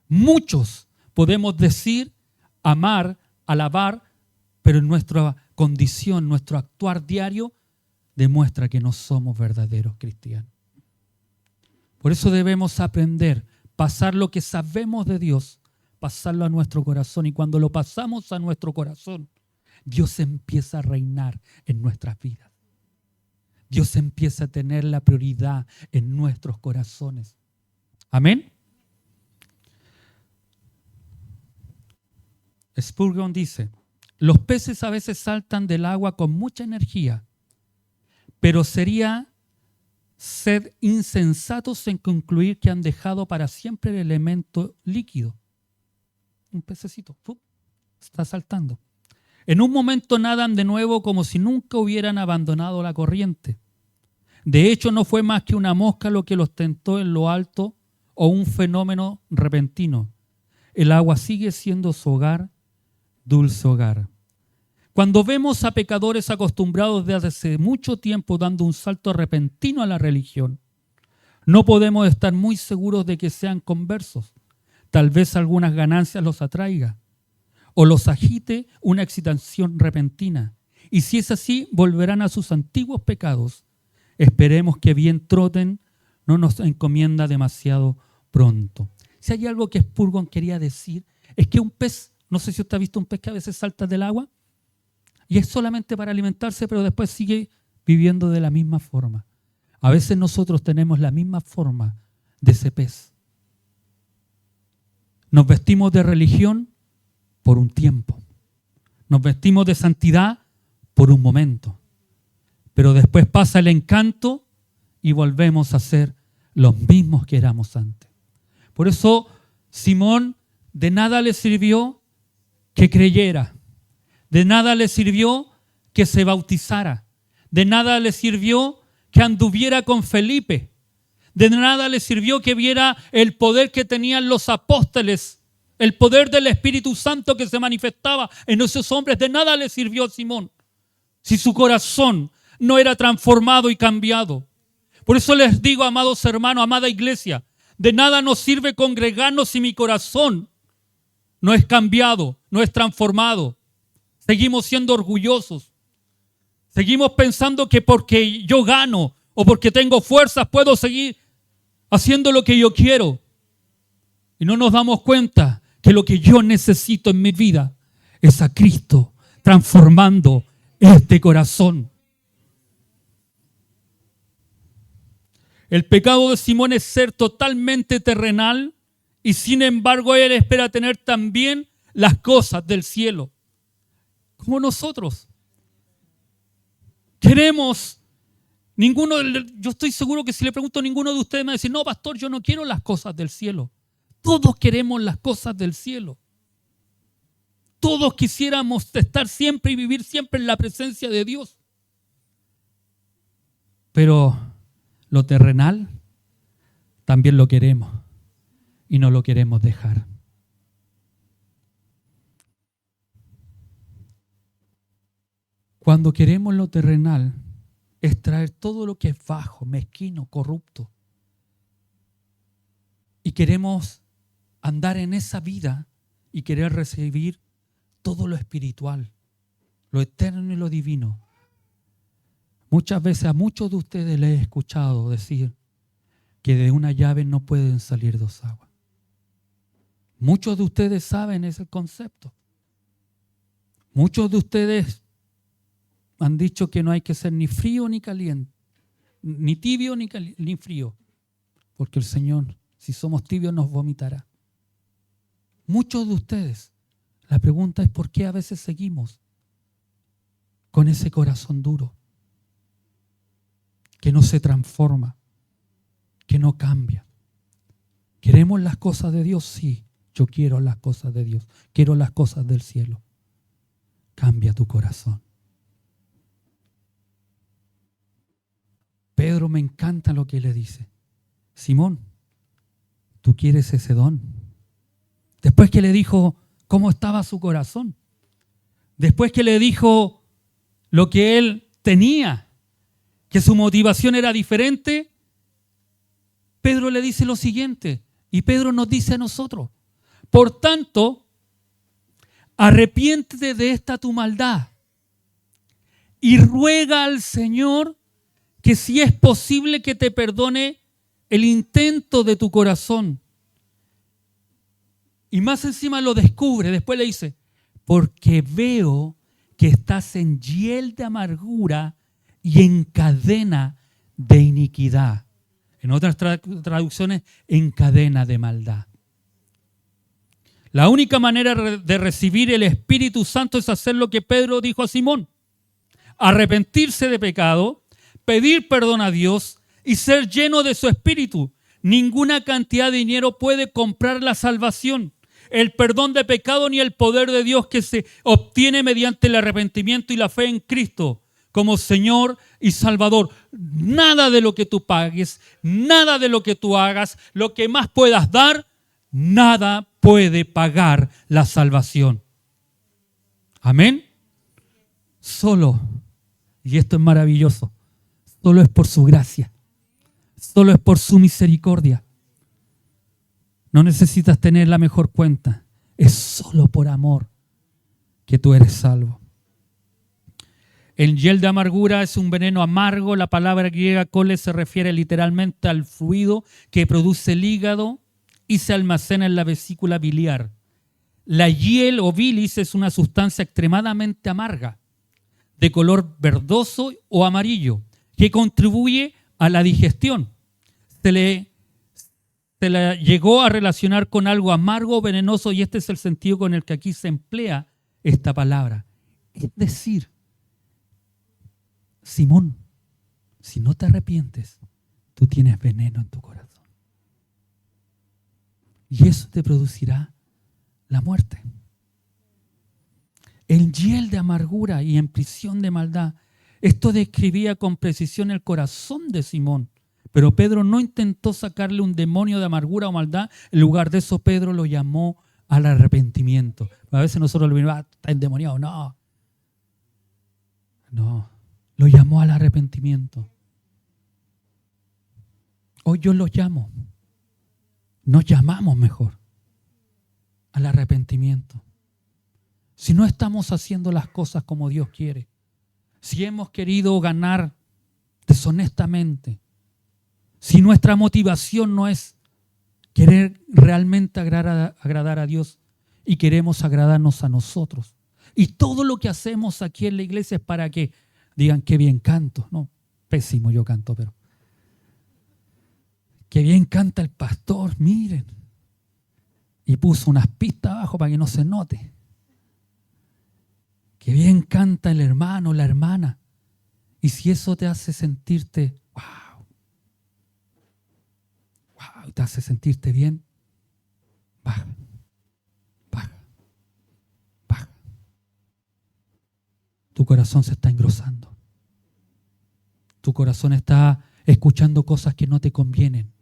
Muchos podemos decir, amar, alabar, pero en nuestra condición, nuestro actuar diario, demuestra que no somos verdaderos cristianos. Por eso debemos aprender, pasar lo que sabemos de Dios, pasarlo a nuestro corazón. Y cuando lo pasamos a nuestro corazón, Dios empieza a reinar en nuestras vidas. Dios empieza a tener la prioridad en nuestros corazones. Amén. Spurgeon dice, los peces a veces saltan del agua con mucha energía, pero sería ser insensatos en concluir que han dejado para siempre el elemento líquido. Un pececito, está saltando. En un momento nadan de nuevo como si nunca hubieran abandonado la corriente. De hecho, no fue más que una mosca lo que los tentó en lo alto o un fenómeno repentino. El agua sigue siendo su hogar, dulce hogar. Cuando vemos a pecadores acostumbrados desde hace mucho tiempo dando un salto repentino a la religión, no podemos estar muy seguros de que sean conversos. Tal vez algunas ganancias los atraiga o los agite una excitación repentina. Y si es así, volverán a sus antiguos pecados. Esperemos que bien troten, no nos encomienda demasiado pronto. Si hay algo que Spurgeon quería decir, es que un pez, no sé si usted ha visto un pez que a veces salta del agua, y es solamente para alimentarse, pero después sigue viviendo de la misma forma. A veces nosotros tenemos la misma forma de ese pez. Nos vestimos de religión por un tiempo. Nos vestimos de santidad por un momento. Pero después pasa el encanto y volvemos a ser los mismos que éramos antes. Por eso Simón de nada le sirvió que creyera. De nada le sirvió que se bautizara. De nada le sirvió que anduviera con Felipe. De nada le sirvió que viera el poder que tenían los apóstoles, el poder del Espíritu Santo que se manifestaba en esos hombres. De nada le sirvió a Simón si su corazón no era transformado y cambiado. Por eso les digo, amados hermanos, amada iglesia, de nada nos sirve congregarnos si mi corazón no es cambiado, no es transformado. Seguimos siendo orgullosos. Seguimos pensando que porque yo gano o porque tengo fuerzas puedo seguir haciendo lo que yo quiero. Y no nos damos cuenta que lo que yo necesito en mi vida es a Cristo transformando este corazón. El pecado de Simón es ser totalmente terrenal y sin embargo él espera tener también las cosas del cielo. Como nosotros. Queremos, yo estoy seguro que si le pregunto a ninguno de ustedes me va a decir, no, pastor, yo no quiero las cosas del cielo. Todos queremos las cosas del cielo. Todos quisiéramos estar siempre y vivir siempre en la presencia de Dios. Pero lo terrenal también lo queremos y no lo queremos dejar. Cuando queremos lo terrenal es traer todo lo que es bajo, mezquino, corrupto. Y queremos andar en esa vida y querer recibir todo lo espiritual, lo eterno y lo divino. Muchas veces a muchos de ustedes les he escuchado decir que de una llave no pueden salir dos aguas. Muchos de ustedes saben ese concepto. Muchos de ustedes han dicho que no hay que ser ni frío ni caliente, ni tibio ni frío, porque el Señor, si somos tibios, nos vomitará. Muchos de ustedes, la pregunta es ¿por qué a veces seguimos con ese corazón duro? Que no se transforma, que no cambia. ¿Queremos las cosas de Dios? Sí, yo quiero las cosas de Dios. Quiero las cosas del cielo. Cambia tu corazón. Pedro me encanta lo que le dice. Simón, ¿tú quieres ese don? Después que le dijo cómo estaba su corazón. Después que le dijo lo que él tenía, que su motivación era diferente, Pedro le dice lo siguiente, y Pedro nos dice a nosotros, por tanto, arrepiéntete de esta tu maldad y ruega al Señor que si es posible que te perdone el intento de tu corazón. Y más encima lo descubre, después le dice, porque veo que estás en hiel de amargura y en cadena de iniquidad. En otras traducciones, en cadena de maldad. La única manera de recibir el Espíritu Santo es hacer lo que Pedro dijo a Simón. Arrepentirse de pecado, pedir perdón a Dios y ser lleno de su Espíritu. Ninguna cantidad de dinero puede comprar la salvación, el perdón de pecado ni el poder de Dios que se obtiene mediante el arrepentimiento y la fe en Cristo como Señor y Salvador. Nada de lo que tú pagues, nada de lo que tú hagas, lo que más puedas dar, nada puede pagar la salvación. Amén. Solo, y esto es maravilloso, solo es por su gracia, solo es por su misericordia. No necesitas tener la mejor cuenta, es solo por amor que tú eres salvo. El hiel de amargura es un veneno amargo. La palabra griega cole se refiere literalmente al fluido que produce el hígado y se almacena en la vesícula biliar. La hiel o bilis es una sustancia extremadamente amarga, de color verdoso o amarillo, que contribuye a la digestión. Se la llegó a relacionar con algo amargo o venenoso y este es el sentido con el que aquí se emplea esta palabra. Es decir, Simón, si no te arrepientes, tú tienes veneno en tu corazón. Y eso te producirá la muerte. El hiel de amargura y en prisión de maldad. Esto describía con precisión el corazón de Simón. Pero Pedro no intentó sacarle un demonio de amargura o maldad. En lugar de eso, Pedro lo llamó al arrepentimiento. A veces nosotros lo vimos, está endemoniado. No. Lo llamó al arrepentimiento. Hoy yo los llamo. Nos llamamos mejor al arrepentimiento. Si no estamos haciendo las cosas como Dios quiere, si hemos querido ganar deshonestamente, si nuestra motivación no es querer realmente agradar a Dios y queremos agradarnos a nosotros, y todo lo que hacemos aquí en la iglesia es para que digan qué bien canto, no, pésimo yo canto, pero qué bien canta el pastor, miren, y puso unas pistas abajo para que no se note. Qué bien canta el hermano, la hermana. Y si eso te hace sentirte, wow, te hace sentirte bien, baja. Tu corazón se está engrosando. Tu corazón está escuchando cosas que no te convienen.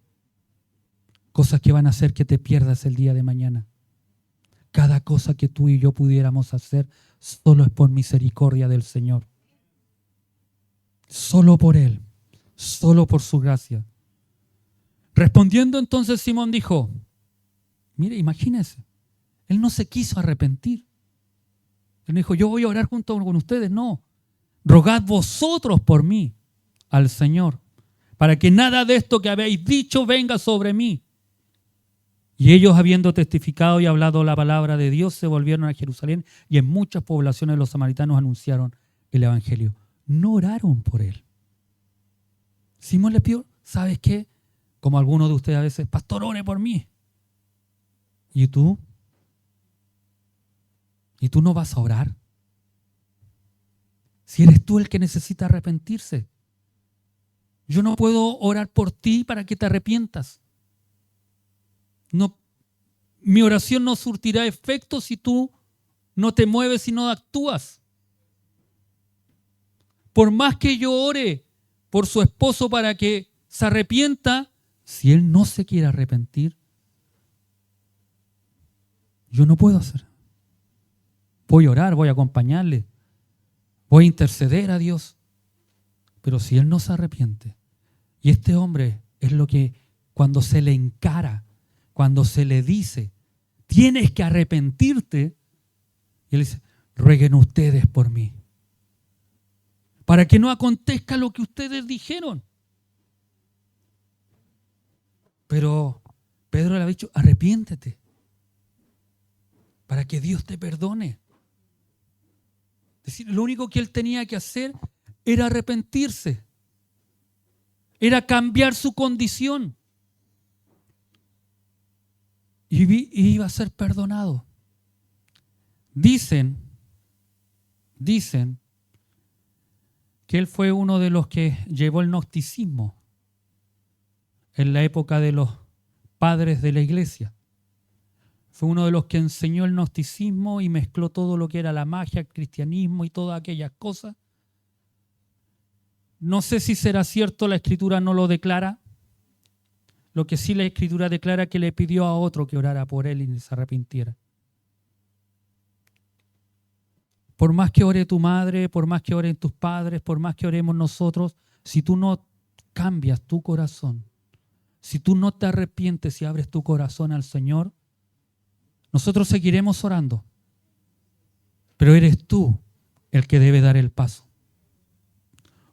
Cosas que van a hacer que te pierdas el día de mañana. Cada cosa que tú y yo pudiéramos hacer solo es por misericordia del Señor. Solo por Él. Solo por su gracia. Respondiendo entonces Simón dijo, mire, imagínense, él no se quiso arrepentir. Él dijo, yo voy a orar junto con ustedes. No, rogad vosotros por mí al Señor, para que nada de esto que habéis dicho venga sobre mí. Y ellos, habiendo testificado y hablado la palabra de Dios, se volvieron a Jerusalén y en muchas poblaciones los samaritanos anunciaron el evangelio. No oraron por él. Simón les pidió, ¿sabes qué? Como algunos de ustedes a veces, pastor, ore por mí. ¿Y tú? ¿Y tú no vas a orar? Si eres tú el que necesita arrepentirse. Yo no puedo orar por ti para que te arrepientas. No, mi oración no surtirá efecto si tú no te mueves y no actúas. Por más que yo ore por su esposo para que se arrepienta, si él no se quiere arrepentir, yo no puedo hacer. Voy a orar, voy a acompañarle, voy a interceder a Dios. Pero si él no se arrepiente, y este hombre es lo que cuando se le encara, cuando se le dice, tienes que arrepentirte, y él dice, rueguen ustedes por mí, para que no acontezca lo que ustedes dijeron. Pero Pedro le ha dicho, arrepiéntete, para que Dios te perdone. Es decir, lo único que él tenía que hacer era arrepentirse, era cambiar su condición. Y iba a ser perdonado. Dicen que él fue uno de los que llevó el gnosticismo en la época de los padres de la iglesia. Fue uno de los que enseñó el gnosticismo y mezcló todo lo que era la magia, el cristianismo y todas aquellas cosas. No sé si será cierto, la Escritura no lo declara. Lo que sí la Escritura declara que le pidió a otro que orara por él y se arrepintiera. Por más que ore tu madre, por más que oren tus padres, por más que oremos nosotros, si tú no cambias tu corazón, si tú no te arrepientes y abres tu corazón al Señor, nosotros seguiremos orando. Pero eres tú el que debe dar el paso.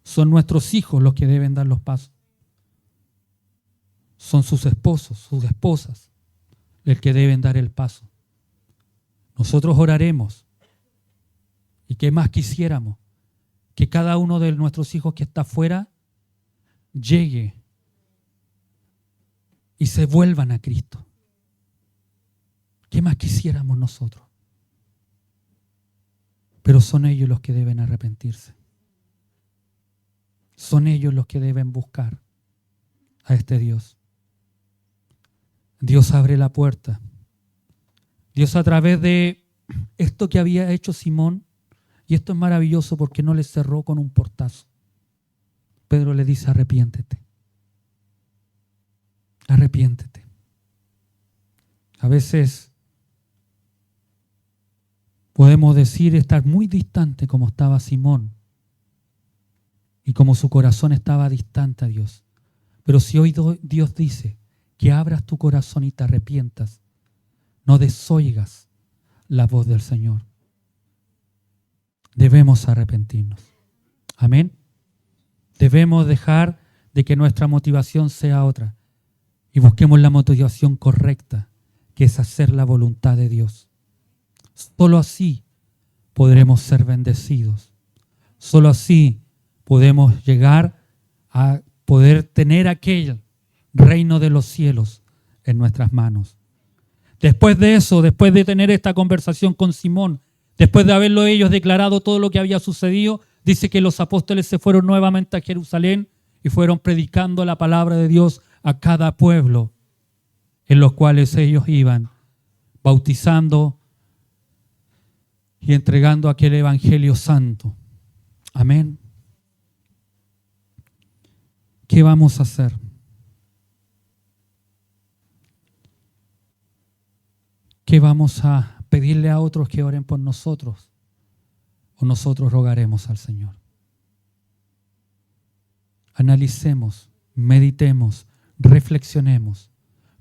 Son nuestros hijos los que deben dar los pasos. Son sus esposos, sus esposas, el que deben dar el paso. Nosotros oraremos. ¿Y qué más quisiéramos? Que cada uno de nuestros hijos que está afuera llegue y se vuelvan a Cristo. ¿Qué más quisiéramos nosotros? Pero son ellos los que deben arrepentirse. Son ellos los que deben buscar a este Dios. Dios abre la puerta. Dios, a través de esto que había hecho Simón, y esto es maravilloso porque no le cerró con un portazo. Pedro le dice, arrepiéntete. Arrepiéntete. A veces podemos decir estar muy distante como estaba Simón y como su corazón estaba distante a Dios. Pero si hoy Dios dice que abras tu corazón y te arrepientas, no desoigas la voz del Señor. Debemos arrepentirnos. Amén. Debemos dejar de que nuestra motivación sea otra y busquemos la motivación correcta, que es hacer la voluntad de Dios. Solo así podremos ser bendecidos. Solo así podemos llegar a poder tener aquel reino de los cielos en nuestras manos. Después de eso, después de tener esta conversación con Simón, después de haberlo ellos declarado todo lo que había sucedido, dice que los apóstoles se fueron nuevamente a Jerusalén y fueron predicando la palabra de Dios a cada pueblo en los cuales ellos iban, bautizando y entregando aquel evangelio santo. Amén. ¿Qué vamos a hacer? ¿Qué vamos a pedirle a otros que oren por nosotros? ¿O nosotros rogaremos al Señor? Analicemos, meditemos, reflexionemos.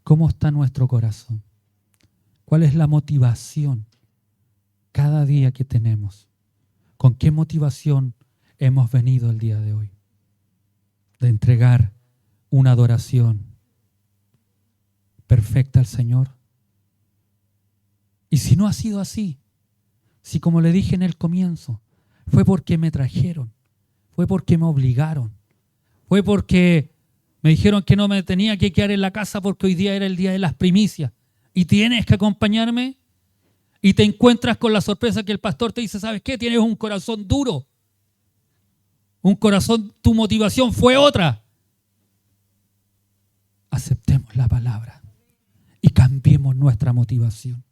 ¿Cómo está nuestro corazón? ¿Cuál es la motivación cada día que tenemos? ¿Con qué motivación hemos venido el día de hoy? De entregar una adoración perfecta al Señor. Y si no ha sido así, si como le dije en el comienzo, fue porque me trajeron, fue porque me obligaron, fue porque me dijeron que no me tenía que quedar en la casa porque hoy día era el día de las primicias y tienes que acompañarme, y te encuentras con la sorpresa que el pastor te dice, ¿sabes qué? Tienes un corazón duro, un corazón, tu motivación fue otra. Aceptemos la palabra y cambiemos nuestra motivación.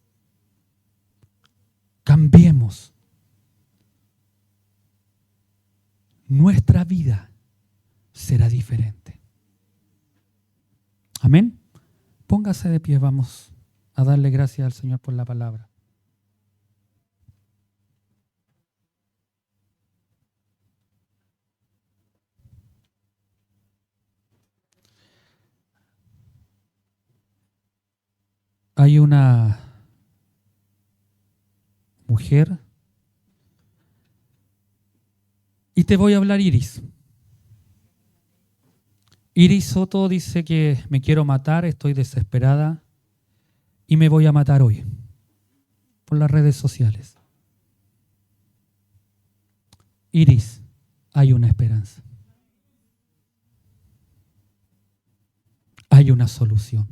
Cambiemos. Nuestra vida será diferente. Amén. Póngase de pie, vamos a darle gracias al Señor por la palabra. Hay una mujer, y te voy a hablar, Iris. Iris Soto dice que me quiero matar, estoy desesperada y me voy a matar hoy por las redes sociales. Iris, hay una esperanza. Hay una solución.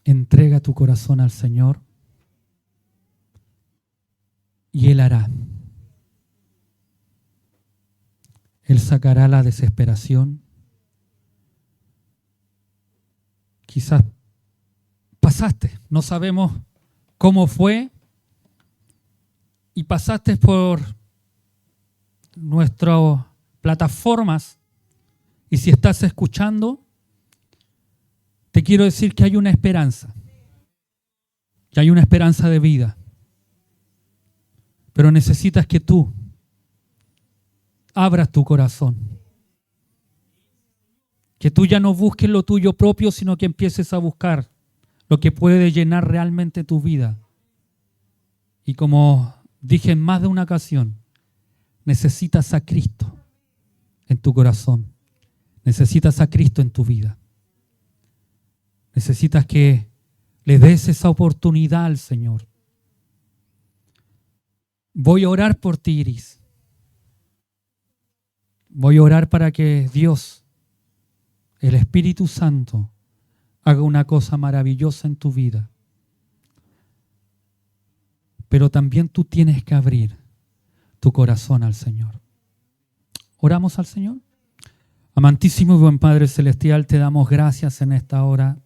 Entrega tu corazón al Señor y Él hará. Él sacará la desesperación. Quizás pasaste, no sabemos cómo fue, y pasaste por nuestras plataformas, y si estás escuchando, te quiero decir que hay una esperanza, que hay una esperanza de vida, pero necesitas que tú abras tu corazón, que tú ya no busques lo tuyo propio, sino que empieces a buscar lo que puede llenar realmente tu vida. Y como dije en más de una ocasión, necesitas a Cristo en tu corazón, necesitas a Cristo en tu vida. Necesitas que le des esa oportunidad al Señor. Voy a orar por ti, Iris. Voy a orar para que Dios, el Espíritu Santo, haga una cosa maravillosa en tu vida. Pero también tú tienes que abrir tu corazón al Señor. ¿Oramos al Señor? Amantísimo y buen Padre Celestial, te damos gracias en esta hora